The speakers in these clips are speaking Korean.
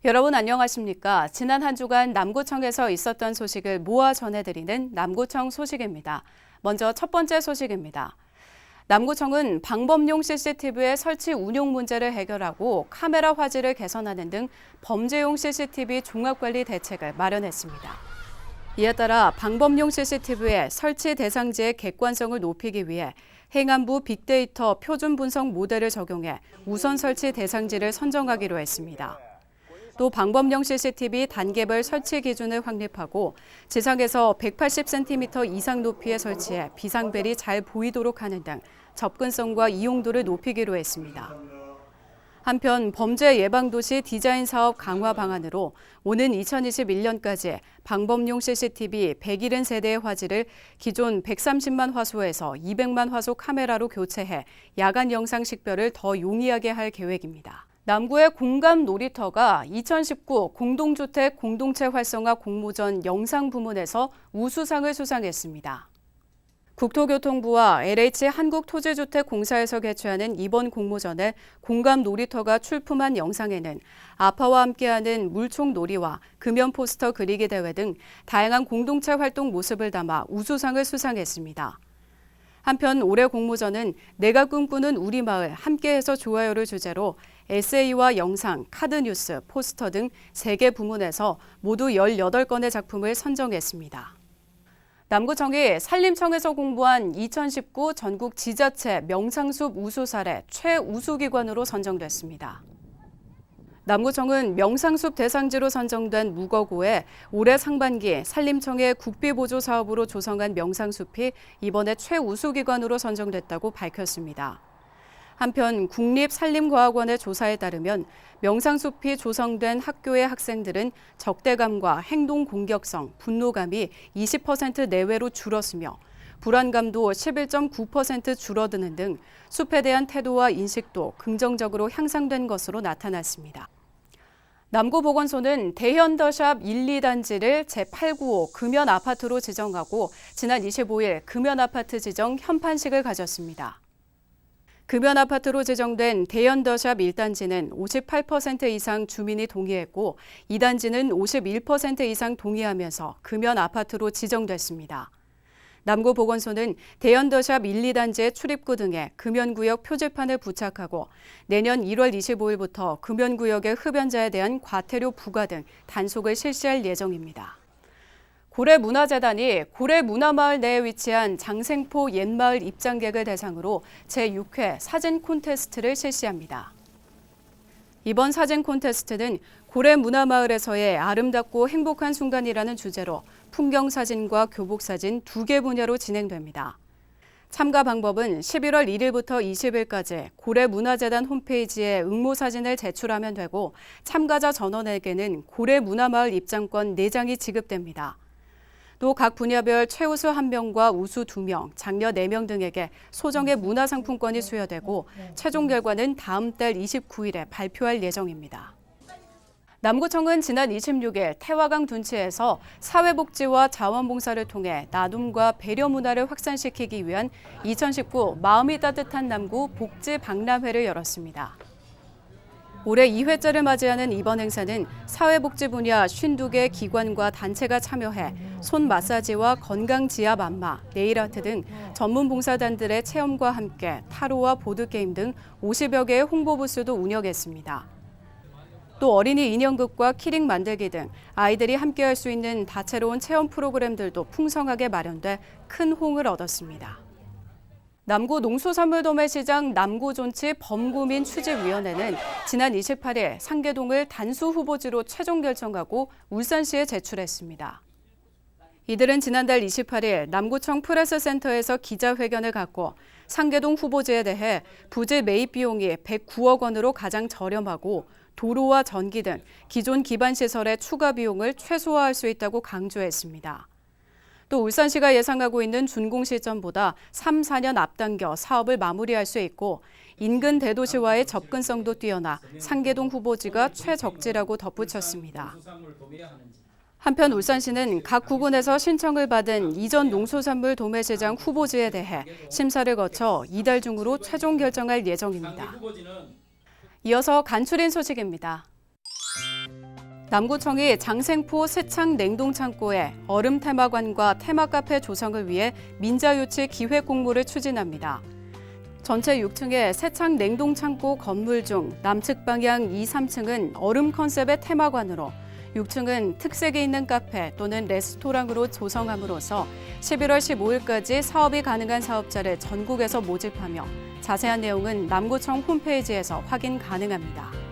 여러분 안녕하십니까? 지난 한 주간 남구청에서 있었던 소식을 모아 전해드리는 남구청 소식입니다. 먼저 첫 번째 소식입니다. 남구청은 방범용 CCTV의 설치 운용 문제를 해결하고 카메라 화질을 개선하는 등 범죄용 CCTV 종합관리 대책을 마련했습니다. 이에 따라 방범용 CCTV의 설치 대상지의 객관성을 높이기 위해 행안부 빅데이터 표준 분석 모델을 적용해 우선 설치 대상지를 선정하기로 했습니다. 또 방범용 CCTV 단계별 설치 기준을 확립하고 지상에서 180cm 이상 높이에 설치해 비상벨이 잘 보이도록 하는 등 접근성과 이용도를 높이기로 했습니다. 한편 범죄 예방도시 디자인 사업 강화 방안으로 오는 2021년까지 방범용 CCTV 170세대의 화질을 기존 130만 화소에서 200만 화소 카메라로 교체해 야간 영상 식별을 더 용이하게 할 계획입니다. 남구의 공감 놀이터가 2019 공동주택 공동체 활성화 공모전 영상 부문에서 우수상을 수상했습니다. 국토교통부와 LH 한국토지주택공사에서 개최하는 이번 공모전에 공감 놀이터가 출품한 영상에는 아파와 함께하는 물총놀이와 금연 포스터 그리기 대회 등 다양한 공동체 활동 모습을 담아 우수상을 수상했습니다. 한편 올해 공모전은 내가 꿈꾸는 우리 마을 함께해서 좋아요를 주제로 에세이와 영상, 카드뉴스, 포스터 등 3개 부문에서 모두 18건의 작품을 선정했습니다. 남구청이 산림청에서 공부한 2019 전국 지자체 명상숲 우수 사례 최우수기관으로 선정됐습니다. 남구청은 명상숲 대상지로 선정된 무거고에 올해 상반기 산림청의 국비보조 사업으로 조성한 명상숲이 이번에 최우수기관으로 선정됐다고 밝혔습니다. 한편 국립산림과학원의 조사에 따르면 명상숲이 조성된 학교의 학생들은 적대감과 행동 공격성, 분노감이 20% 내외로 줄었으며 불안감도 11.9% 줄어드는 등 숲에 대한 태도와 인식도 긍정적으로 향상된 것으로 나타났습니다. 남구보건소는 대현더샵 1, 2단지를 제895 금연아파트로 지정하고 지난 25일 금연아파트 지정 현판식을 가졌습니다. 금연아파트로 지정된 대현더샵 1단지는 58% 이상 주민이 동의했고 2단지는 51% 이상 동의하면서 금연아파트로 지정됐습니다. 남구보건소는 대현더샵 1, 2단지의 출입구 등에 금연구역 표지판을 부착하고 내년 1월 25일부터 금연구역의 흡연자에 대한 과태료 부과 등 단속을 실시할 예정입니다. 고래문화재단이 고래문화마을 내에 위치한 장생포 옛마을 입장객을 대상으로 제6회 사진 콘테스트를 실시합니다. 이번 사진 콘테스트는 고래문화마을에서의 아름답고 행복한 순간이라는 주제로 풍경사진과 교복사진 2개 분야로 진행됩니다. 참가 방법은 11월 1일부터 20일까지 고래문화재단 홈페이지에 응모사진을 제출하면 되고 참가자 전원에게는 고래문화마을 입장권 4장이 지급됩니다. 또 각 분야별 최우수 1명과 우수 2명, 장려 4명 등에게 소정의 문화상품권이 수여되고 최종 결과는 다음 달 29일에 발표할 예정입니다. 남구청은 지난 26일 태화강 둔치에서 사회복지와 자원봉사를 통해 나눔과 배려 문화를 확산시키기 위한 2019 마음이 따뜻한 남구 복지박람회를 열었습니다. 올해 2회째를 맞이하는 이번 행사는 사회복지 분야 52개 기관과 단체가 참여해 손 마사지와 건강 지압 안마, 네일아트 등 전문 봉사단들의 체험과 함께 타로와 보드게임 등 50여 개의 홍보 부스도 운영했습니다. 또 어린이 인형극과 키링 만들기 등 아이들이 함께할 수 있는 다채로운 체험 프로그램들도 풍성하게 마련돼 큰 호응을 얻었습니다. 남구 농수산물도매시장 남구존치 범구민 추진위원회는 지난 28일 상계동을 단수 후보지로 최종 결정하고 울산시에 제출했습니다. 이들은 지난달 28일 남구청 프레스센터에서 기자회견을 갖고 상계동 후보지에 대해 부지 매입 비용이 109억 원으로 가장 저렴하고 도로와 전기 등 기존 기반시설의 추가 비용을 최소화할 수 있다고 강조했습니다. 또 울산시가 예상하고 있는 준공 시점보다 3, 4년 앞당겨 사업을 마무리할 수 있고 인근 대도시와의 접근성도 뛰어나 상계동 후보지가 최적지라고 덧붙였습니다. 한편 울산시는 각 구군에서 신청을 받은 이전 농수산물 도매시장 후보지에 대해 심사를 거쳐 이달 중으로 최종 결정할 예정입니다. 이어서 간추린 소식입니다. 남구청이 장생포 세창 냉동창고에 얼음 테마관과 테마카페 조성을 위해 민자유치 기획 공모를 추진합니다. 전체 6층의 세창 냉동창고 건물 중 남측 방향 2, 3층은 얼음 컨셉의 테마관으로 6층은 특색이 있는 카페 또는 레스토랑으로 조성함으로써 11월 15일까지 사업이 가능한 사업자를 전국에서 모집하며 자세한 내용은 남구청 홈페이지에서 확인 가능합니다.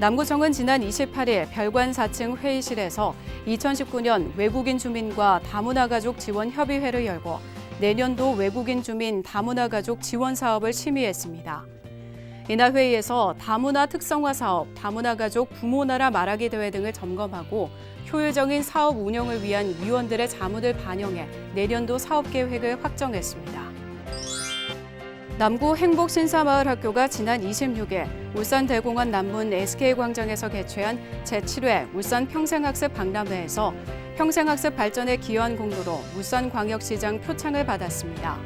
남구청은 지난 28일 별관 4층 회의실에서 2019년 외국인 주민과 다문화 가족 지원 협의회를 열고 내년도 외국인 주민 다문화 가족 지원 사업을 심의했습니다. 이날 회의에서 다문화 특성화 사업, 다문화 가족 부모 나라 말하기 대회 등을 점검하고 효율적인 사업 운영을 위한 위원들의 자문을 반영해 내년도 사업 계획을 확정했습니다. 남구 행복신사마을학교가 지난 26일 울산대공원 남문 SK광장에서 개최한 제7회 울산 평생학습 박람회에서 평생학습 발전에 기여한 공로로 울산광역시장 표창을 받았습니다.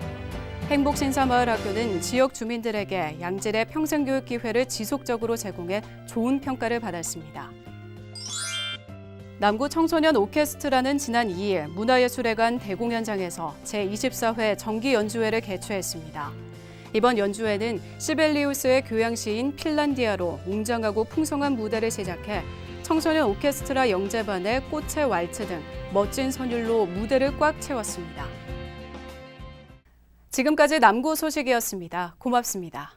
행복신사마을학교는 지역 주민들에게 양질의 평생교육 기회를 지속적으로 제공해 좋은 평가를 받았습니다. 남구 청소년 오케스트라는 지난 2일 문화예술회관 대공연장에서 제24회 정기연주회를 개최했습니다. 이번 연주회는 시벨리우스의 교향시인 핀란디아로 웅장하고 풍성한 무대를 제작해 청소년 오케스트라 영재반의 꽃의 왈츠 등 멋진 선율로 무대를 꽉 채웠습니다. 지금까지 남구 소식이었습니다. 고맙습니다.